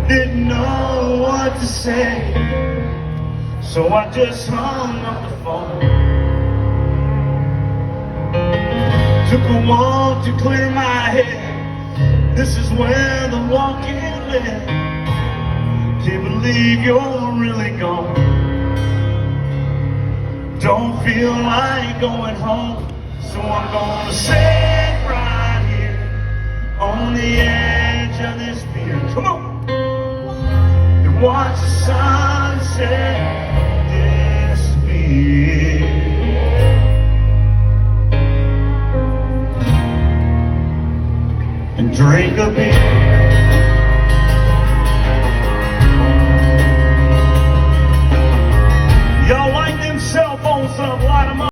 Didn't know what to say, so I just hung up the phone. Took a walk to clear my head. This is where the walking led. Can't believe you're really gone. Don't feel like going home, so I'm gonna sit right here on the edge of this pier. Come on! And watch the sunset disappear. And drink a beer. Y'all like them cell phones up?